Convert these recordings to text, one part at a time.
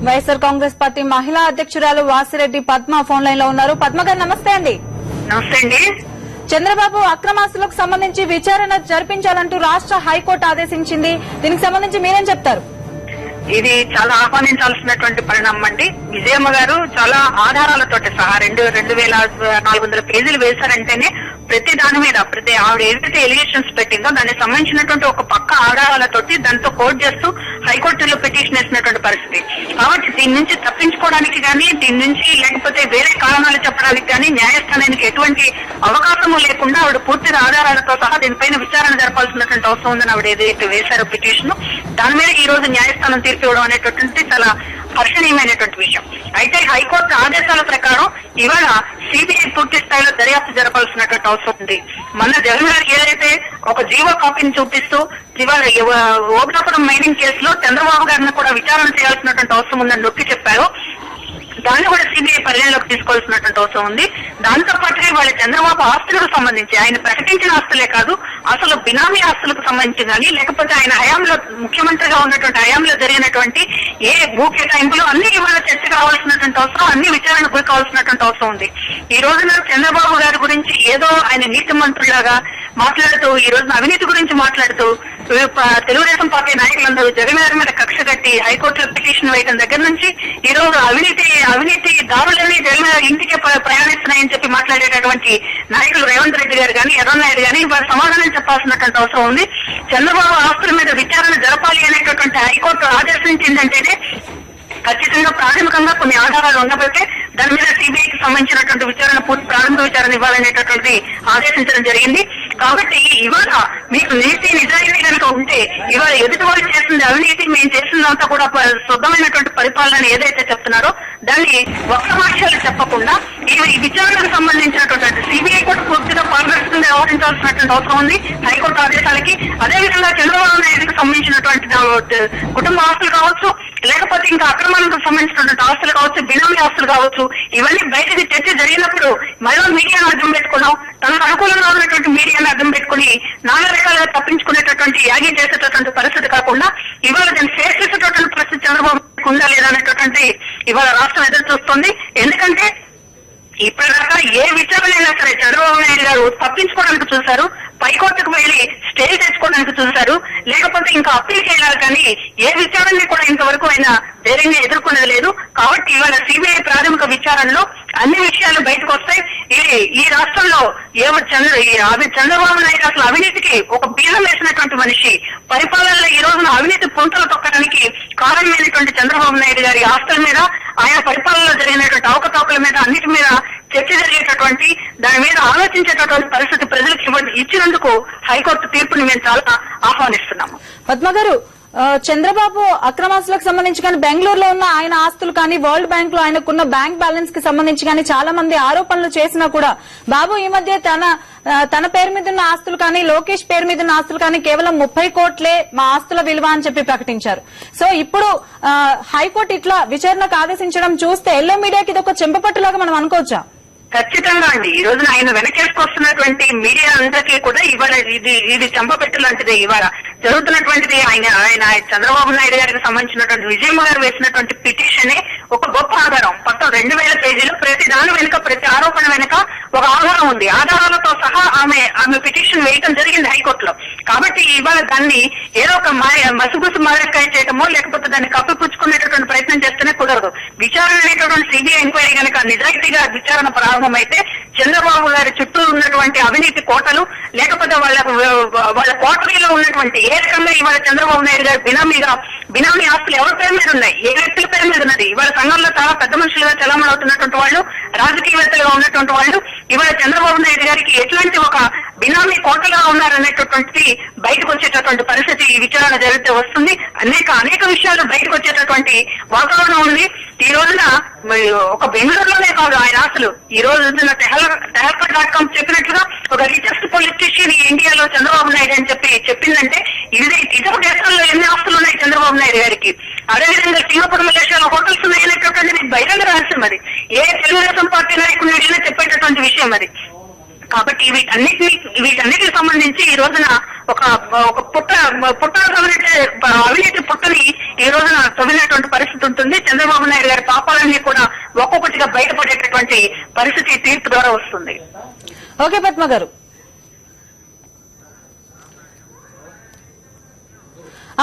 YSR Congress party మహిళా అధ్యక్షురాలు Vasireddy Padma phone line లో ఉన్నారు. పద్మ గారు నమస్తే అండి. నమస్తే అండి. చంద్రబాబు అక్రమాస్తులకు సంబంధించి విచారణ జరిపించాలంటూ రాష్ట్ర హైకోర్టు ఆదేశించింది. దీనికి సంబంధించి మీరేం చెప్తారు? ఇది చాలా ఆహ్వానించాల్సినటువంటి పరిణామం అండి. విజయమ్మ గారు చాలా ఆధారాలతోటి సహా 2400 పేజీలు వేశారంటేనే ప్రతి దాని మీద ఆవిడ ఏదైతే ఎలిగేషన్స్ పెట్టిందో దానికి సంబంధించినటువంటి ఒక పక్క ఆధారాలతోటి దాంతో కోర్టు చేస్తూ హైకోర్టులో పిటిషన్ వేసినటువంటి పరిస్థితి. కాబట్టి దీని నుంచి తప్పించుకోవడానికి కానీ దీని నుంచి లేకపోతే వేరే కారణాలు చెప్పడానికి కానీ న్యాయస్థానానికి ఎటువంటి అవకాశము లేకుండా ఆవిడ పూర్తిగా ఆధారాలతో సహా దీనిపైన విచారణ జరపాల్సినటువంటి అవసరం ఉందని ఆవిడ ఏదైతే వేశారో పిటిషన్, దాని మీద ఈ రోజు న్యాయస్థానం తీర్పు ఇవ్వడం అనేటటువంటి చాలా హర్షణీయమైనటువంటి విషయం. అయితే హైకోర్టు ఆదేశాల ప్రకారం ఇవాళ సిబిఐ పూర్తి స్థాయిలో దర్యాప్తు జరపాల్సినటువంటి అవసరం ఉంది. మొన్న జగన్ గారికి ఏదైతే ఒక జీవో కాపీని చూపిస్తూ ఇవాళ ఓబులాపురం మైనింగ్ కేసులో చంద్రబాబు గారిని కూడా విచారణ చేయాల్సినటువంటి అవసరం ఉందని నొక్కి చెప్పారు. దాన్ని కూడా సిబిఐ పరిగణలోకి తీసుకోవాల్సినటువంటి అవసరం ఉంది. దాంతో పాటుగా వాళ్ళ చంద్రబాబు ఆస్తులకు సంబంధించి ఆయన ప్రకటించిన ఆస్తులే కాదు, అసలు బినామీ ఆస్తులకు సంబంధించి కానీ లేకపోతే ఆయన హయాంలో ముఖ్యమంత్రిగా ఉన్నటువంటి హయాంలో జరిగినటువంటి ఏ భూ కేటాయింపులు అన్ని ఇవాళ చర్చ కావాల్సినటువంటి అవసరం, అన్ని విచారణ గురి కావాల్సినటువంటి అవసరం ఉంది. ఈ రోజున చంద్రబాబు గారి గురించి ఏదో ఆయన నీతి మంత్రులాగా మాట్లాడుతూ ఈ రోజున అవినీతి గురించి మాట్లాడుతూ తెలుగుదేశం పార్టీ నాయకులందరూ జగన్ గారి మీద కక్ష కట్టి హైకోర్టులో పిటిషన్ వేయడం దగ్గర నుంచి ఈ రోజు అవినీతి దారులని జగన్ గారి ఇంటికి ప్రయాణిస్తున్నాయని చెప్పి మాట్లాడేటటువంటి నాయకులు రేవంత్ రెడ్డి గారు కానీ ఎర్రన్నాయుడు గానీ వారు సమాధానం చెప్పాల్సినటువంటి అవసరం ఉంది. చంద్రబాబు ఆస్తుల మీద విచారణ జరపాలి అనేటటువంటి హైకోర్టు ఆదేశించిందంటేనే ఖచ్చితంగా ప్రాథమికంగా కొన్ని ఆధారాలు ఉన్నప్పటికే దాని మీద సిబిఐకి సంబంధించినటువంటి విచారణ పూర్తి ప్రారంభ విచారణ ఇవ్వాలనేటటువంటి ఆదేశించడం జరిగింది. కాబట్టి ఇవాళ మీకు నీతి నిజాయితీ కనుక ఉంటే ఇవాళ ఎదుటి వాళ్ళు చేస్తుంది అవినీతి, మేము చేసిందంతా కూడా శుద్ధమైనటువంటి పరిపాలన ఏదైతే చెప్తున్నారో దాన్ని ఒక్క భాషలు చెప్పకుండా ఈ విచారణకు సంబంధించినటువంటి సిబిఐ కూడా పూర్తిగా పారదర్శకంగా వ్యవహరించాల్సినటువంటి అవసరం ఉంది హైకోర్టు ఆదేశాలకి. అదేవిధంగా చంద్రబాబు నాయుడుకి సంబంధించినటువంటి కుటుంబ ఆస్తులు కావచ్చు, లేకపోతే ఇంకా అక్రమాలకు సంబంధించినటువంటి ఆస్తులు కావచ్చు, బినామీ ఆస్తులు కావచ్చు, ఇవన్నీ బయటకు చర్చ జరిగినప్పుడు మరో మీడియాను అర్థం పెట్టుకున్నాం, తనకు అనుకూలంగా ఉన్నటువంటి మీడియాను అర్థం పెట్టుకుని నానా రకాలుగా తప్పించుకునేటటువంటి యాగి చేసేటటువంటి పరిస్థితి కాకుండా ఇవాళ దాన్ని ఫేస్ చేసేటటువంటి పరిస్థితి చంద్రబాబు ఉందా లేదా అనేటటువంటి ఇవాళ రాష్ట్రం ఎదురు చూస్తుంది. ఎందుకంటే ఇప్పటిదాకా ఏ విచారణ అయినా సరే చంద్రబాబు నాయుడు గారు తప్పించుకోవడానికి చూశారు, పైకోర్టుకు వెళ్లి స్టే తెచ్చుకోవడానికి చూశారు, లేకపోతే ఇంకా అప్పీల్ చేయాలి, కానీ ఏ విచారణని కూడా ఇంతవరకు ఆయన ధైర్యంగా ఎదుర్కొనేది లేదు. కాబట్టి ఇవాళ సిబిఐ ప్రాథమిక విచారణలో అన్ని విషయాలు బయటకు వస్తాయి. ఈ రాష్ట్రంలో చంద్రబాబు నాయుడు అసలు అవినీతికి ఒక బీజం వేసినటువంటి మనిషి, పరిపాలనలో ఈ రోజున అవినీతి పుంతలు తొక్కడానికి కారణమైనటువంటి చంద్రబాబు నాయుడు గారి ఆస్తుల మీద, ఆయన పరిపాలనలో జరిగినటువంటి అవకతవకల మీద అన్నిటి మీద చర్చ జరిగేటటువంటి దాని మీద ఆలోచించేటటువంటి పరిస్థితి ప్రజలకు ఇచ్చినందుకు హైకోర్టు తీర్పుని మేము చాలా ఆహ్వానిస్తున్నాము. పద్మ గారు, చంద్రబాబు అక్రమాస్తులకు సంబంధించి కానీ బెంగళూరులో ఉన్న ఆయన ఆస్తులు కానీ వరల్డ్ బ్యాంక్ లో ఆయనకున్న బ్యాంక్ బ్యాలెన్స్ కి సంబంధించి కానీ చాలా మంది ఆరోపణలు చేసినా కూడా బాబు ఈ మధ్య తన పేరు మీద ఉన్న ఆస్తులు కానీ లోకేష్ పేరు మీద ఉన్న ఆస్తులు కానీ కేవలం 30 కోట్లే మా ఆస్తుల విలువ అని చెప్పి ప్రకటించారు. సో ఇప్పుడు హైకోర్టు ఇట్లా విచారణకు ఆదేశించడం చూస్తే ఎల్లో మీడియాకి ఇది ఒక చెంపపట్టులాగా మనం అనుకోవచ్చా? ఖచ్చితంగా అండి. ఈ రోజున ఆయన వెనకేసుకొస్తున్నటువంటి మీడియా అందరికీ కూడా ఇవాళ ఇది చంపపెట్టు లాంటిదే. ఇవాళ జరుగుతున్నటువంటిది ఆయన చంద్రబాబు నాయుడు గారికి సంబంధించినటువంటి విజయమ్మ గారు వేసినటువంటి పిటిషనే ఒక గొప్ప ఆధారం. మొత్తం 2000 పేజీలు, ప్రతి దాని వెనుక ప్రతి ఆరోపణ వెనుక ఒక ఆధారం ఉంది. ఆధారాలతో సహా ఆమె పిటిషన్ వేయడం జరిగింది హైకోర్టులో. కాబట్టి ఇవాళ దాన్ని ఏదో ఒక మసుగుసు మారకాయ చేయటమో లేకపోతే దాన్ని కప్పిపుచ్చుకునేటటువంటి ప్రయత్నం చేస్తేనే కుదరదు. విచారణ అనేటటువంటి సిబిఐ ఎంక్వైరీ కనుక నిజాయితీగా విచారణ ప్రారంభమైతే చంద్రబాబు గారి చుట్టూ ఉన్నటువంటి అవినీతి కోటలు, లేకపోతే వాళ్ళ కోటరీలో ఉన్నటువంటి ఏ రకంగా ఇవాళ చంద్రబాబు నాయుడు గారి బినామీ ఆస్తులు ఎవరి పేరు మీద ఉన్నాయి, ఏ వ్యక్తుల పేరు మీద ఉన్నది, ఇవాళ సంఘంలో చాలా పెద్ద మనుషులుగా చలామణి అవుతున్నటువంటి వాళ్ళు, రాజకీయవేత్తలుగా ఉన్నటువంటి వాళ్ళు ఇవాళ చంద్రబాబు నాయుడు గారికి ఎట్లాంటి ఒక బినామీ కోటలుగా ఉన్నారనేటటువంటి బయటకు వచ్చేటటువంటి పరిస్థితి ఈ విచారణ జరిగితే వస్తుంది. అనేక విషయాలు బయటకు వచ్చేటటువంటి వాతావరణం ఉంది. ఈ రోజున ఒక బెంగళూరులోనే కాదు ఆయన ఆస్తులు, ఈ రోజు tehelkar.com చెప్పినట్లుగా ఒక రిచెస్ట్ పొలిటీషియన్ ఇండియాలో చంద్రబాబు నాయుడు అని చెప్పిందంటే ఇతర దేశాల్లో ఎన్ని ఆస్తులు ఉన్నాయి చంద్రబాబు నాయుడు గారికి. అదేవిధంగా సింగపూర్, మలేషియాలో హోటల్స్ ఉన్నాయనేటటువంటి బహిరంగ రహస్యం అది. ఏ తెలుగుదేశం పార్టీ నాయకుడినైనా చెప్పేటటువంటి విషయం అది. కాబట్టి వీటన్నిటికి సంబంధించి ఈ రోజున ఒక పుట్టను అవినీతి పుట్టని ఈ రోజున తవ్వినటువంటి పరిస్థితి ఉంటుంది. చంద్రబాబు విషయాలన్నీ కూడా ఒక్కొక్కటిగా బయటపడేటటువంటి పరిస్థితి తీర్పు ద్వారా వస్తుంది. ఓకే పద్మ గారు.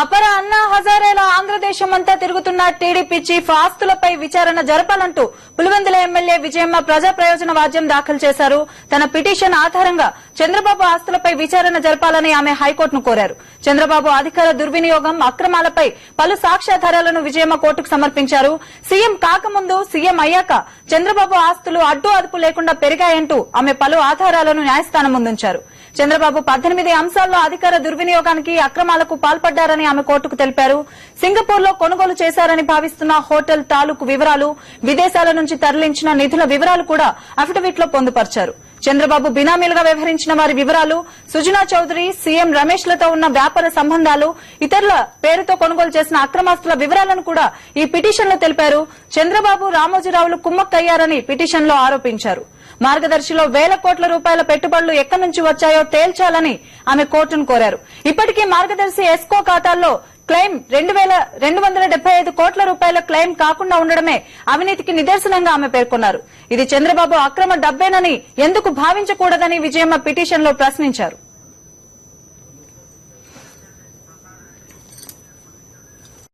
అపర అన్నా హజారేల ఆంధ్రదేశం అంతా తిరుగుతున్న టీడీపీ చీఫ్ ఆస్తులపై విచారణ జరపాలంటూ పులివెందుల ఎమ్మెల్యే విజయమ్మ ప్రజా ప్రయోజన వాద్యం దాఖలు చేశారు. తన పిటిషన్ ఆధారంగా చంద్రబాబు ఆస్తులపై విచారణ జరపాలని ఆమె హైకోర్టును కోరారు. చంద్రబాబు అధికార దుర్వినియోగం, అక్రమాలపై పలు సాక్ష్యాధారాలను విజయమ్మ కోర్టుకు సమర్పించారు. సీఎం కాకముందు, సీఎం అయ్యాక చంద్రబాబు ఆస్తులు అడ్డు అదుపు లేకుండా పెరిగాయంటూ ఆమె పలు ఆధారాలను న్యాయస్థానం ముందుంచారు. చంద్రబాబు 18 అంశాల్లో అధికార దుర్వినియోగానికి, అక్రమాలకు పాల్పడ్డారని ఆమె కోర్టుకు తెలిపారు. సింగపూర్ లో కొనుగోలు చేశారని భావిస్తున్న హోటల్ తాలూకు వివరాలు, విదేశాల నుంచి తరలించిన నిధుల వివరాలు కూడా అఫిడవిట్ లో పొందుపర్చారు. చంద్రబాబు బినామీలుగా వ్యవహరించిన వారి వివరాలు, సుజనా చౌదరి, సీఎం రమేష్ లతో ఉన్న వ్యాపార సంబంధాలు, ఇతరుల పేరుతో కొనుగోలు చేసిన అక్రమాస్తుల వివరాలను కూడా ఈ పిటిషన్ లో తెలిపారు. చంద్రబాబు, రామోజీరావులు కుమ్మక్కయ్యారని పిటిషన్ లో ఆరోపించారు. మార్గదర్శిలో వేల కోట్ల రూపాయల పెట్టుబడులు ఎక్కడి నుంచి వచ్చాయో తేల్చాలని ఆమె కోర్టును కోరారు. ఇప్పటికీ మార్గదర్శి ఎస్కో ఖాతాల్లో క్లెయిమ్ 2,275 కోట్ల రూపాయల క్లెయిమ్ కాకుండా ఉండడమే అవినీతికి నిదర్శనంగా ఆమె పేర్కొన్నారు. ఇది చంద్రబాబు అక్రమ డబ్బేనని ఎందుకు భావించకూడదని విజయమ్మ పిటిషన్ లో ప్రశ్నించారు.